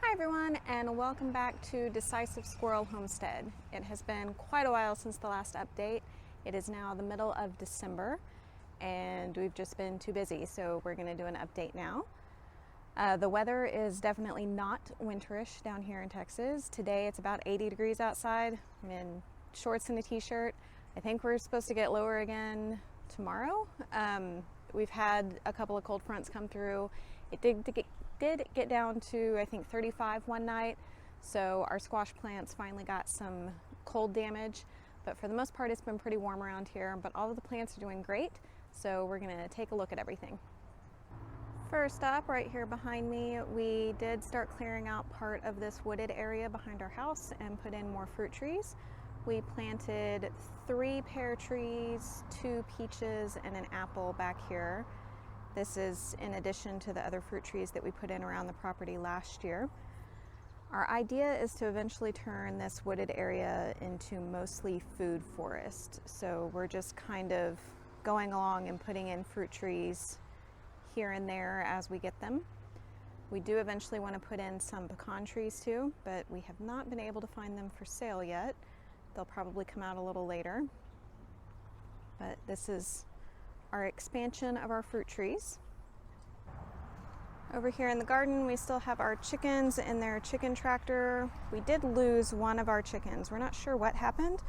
Hi everyone, and welcome back to Decisive Squirrel Homestead. It has been quite a while since the last update. It is now the middle of December and we've just been too busy, so we're going to do an update now. The weather is definitely not winterish down here in Texas. Today it's about 80 degrees outside. I'm in shorts and a t-shirt. I think we're supposed to get lower again tomorrow. We've had a couple of cold fronts come through. It did get down to, I think, 35 one night, so our squash plants finally got some cold damage, but for the most part it's been pretty warm around here. But all of the plants are doing great, so we're going to take a look at everything. First up, right here behind me, we did start clearing out part of this wooded area behind our house and put in more fruit trees. We planted 3 pear trees, 2 peaches, and an apple back here. This is in addition to the other fruit trees that we put in around the property last year. Our idea is to eventually turn this wooded area into mostly food forest. So we're just kind of going along and putting in fruit trees here and there as we get them. We do eventually want to put in some pecan trees too, but we have not been able to find them for sale yet. They'll probably come out a little later. But this is our expansion of our fruit trees. Over here in the garden, we still have our chickens in their chicken tractor. We did lose one of our chickens. We're not sure what happened.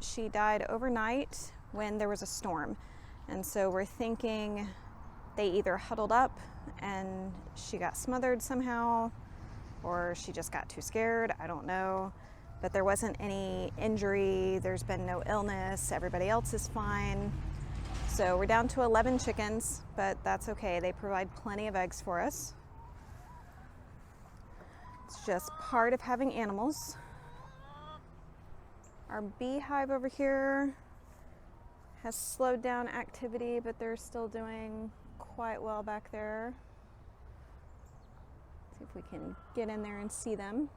She died overnight when there was a storm. And so we're thinking they either huddled up and she got smothered somehow, or she just got too scared. I don't know. But there wasn't any injury. There's been no illness. Everybody else is fine. So we're down to 11 chickens, but that's okay. They provide plenty of eggs for us. It's just part of having animals. Our beehive over here has slowed down activity, but they're still doing quite well back there. See if we can get in there and see them.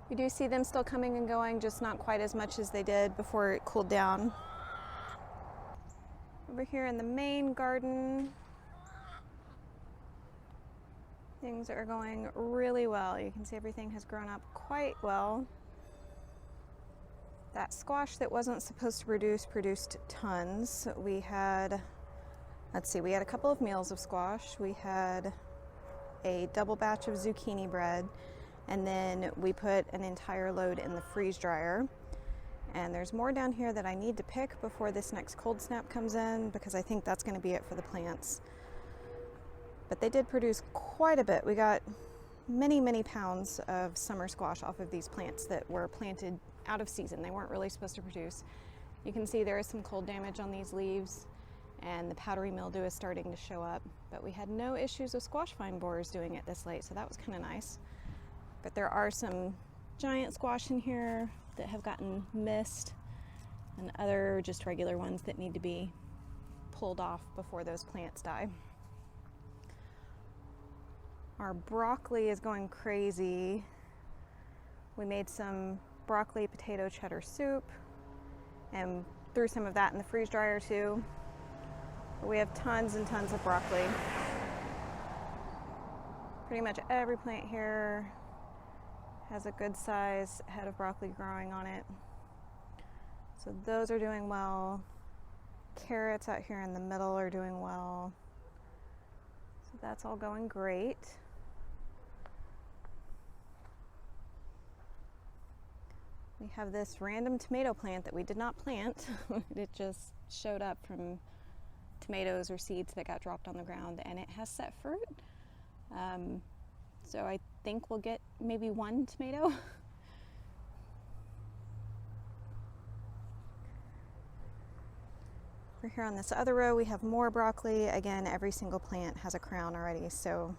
We do see them still coming and going, just not quite as much as they did before it cooled down. Over here in the main garden, things are going really well. You can see everything has grown up quite well. That squash that wasn't supposed to produce produced tons. We had, we had a couple of meals of squash. We had a double batch of zucchini bread, and then we put an entire load in the freeze dryer. And there's more down here that I need to pick before this next cold snap comes in, because I think that's going to be it for the plants. But they did produce quite a bit. We got many, many pounds of summer squash off of these plants that were planted out of season. They weren't really supposed to produce. You can see there is some cold damage on these leaves, and the powdery mildew is starting to show up. But we had no issues with squash vine borers doing it this late, so that was kind of nice. But there are some giant squash in here that have gotten missed, and other just regular ones that need to be pulled off before those plants die. Our broccoli is going crazy. We made some broccoli potato cheddar soup and threw some of that in the freeze dryer too. But we have tons and tons of broccoli. Pretty much every plant here has a good size head of broccoli growing on it. So those are doing well. Carrots out here in the middle are doing well. So that's all going great. We have this random tomato plant that we did not plant. It just showed up from tomatoes or seeds that got dropped on the ground, and it has set fruit. So I think we'll get maybe 1 tomato. Over here on this other row, we have more broccoli. Again, every single plant has a crown already, so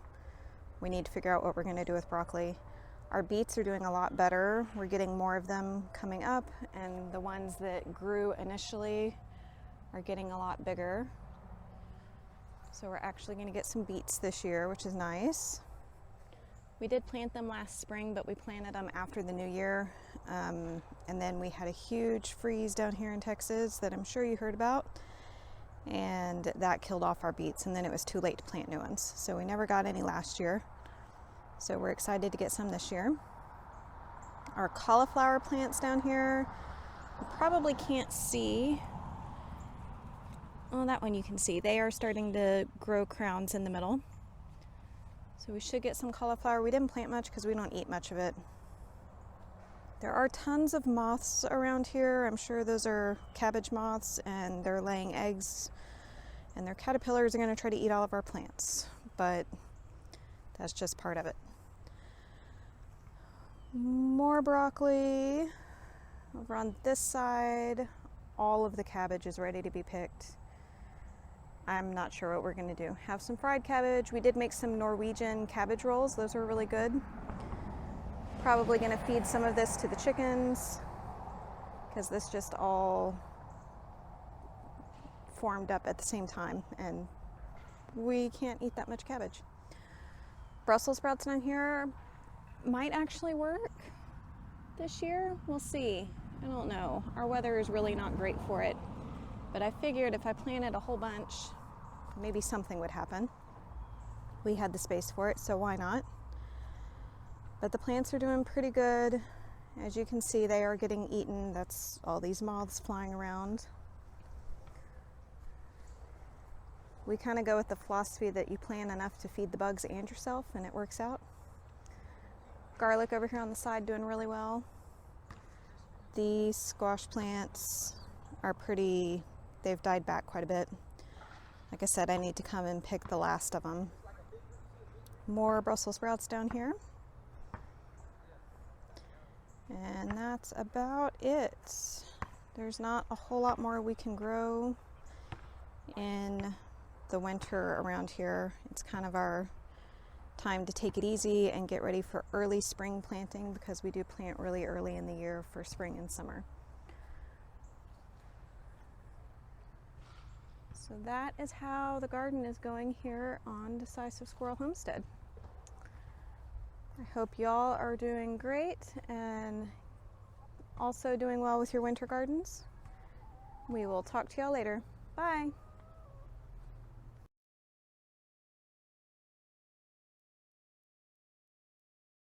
we need to figure out what we're going to do with broccoli. Our beets are doing a lot better. We're getting more of them coming up, and the ones that grew initially are getting a lot bigger. So we're actually going to get some beets this year, which is nice. We did plant them last spring, but we planted them after the new year. And then we had a huge freeze down here in Texas that I'm sure you heard about. and that killed off our beets, and then it was too late to plant new ones. So we never got any last year. So we're excited to get some this year. Our cauliflower plants down here, you probably can't see. Oh, that one you can see. They are starting to grow crowns in the middle. So we should get some cauliflower. We didn't plant much because we don't eat much of it. There are tons of moths around here. I'm sure those are cabbage moths, and they're laying eggs, and their caterpillars are going to try to eat all of our plants, but that's just part of it. More broccoli over on this side. All of the cabbage is ready to be picked. I'm not sure what we're going to do. Have some fried cabbage. We did make some Norwegian cabbage rolls. Those were really good. Probably going to feed some of this to the chickens because this just all formed up at the same time and we can't eat that much cabbage. Brussels sprouts down here might actually work this year. We'll see. I don't know. Our weather is really not great for it, but I figured if I planted a whole bunch, maybe something would happen. We had the space for it, so why not? But the plants are doing pretty good. As you can see, they are getting eaten. That's all these moths flying around. We kind of go with the philosophy that you plant enough to feed the bugs and yourself, and it works out. Garlic over here on the side doing really well. These squash plants are pretty, they've died back quite a bit. Like I said, I need to come and pick the last of them. More Brussels sprouts down here. And that's about it. There's not a whole lot more we can grow in the winter around here. It's kind of our time to take it easy and get ready for early spring planting because we do plant really early in the year for spring and summer. So that is how the garden is going here on Decisive Squirrel Homestead. I hope y'all are doing great and also doing well with your winter gardens. We will talk to y'all later. Bye.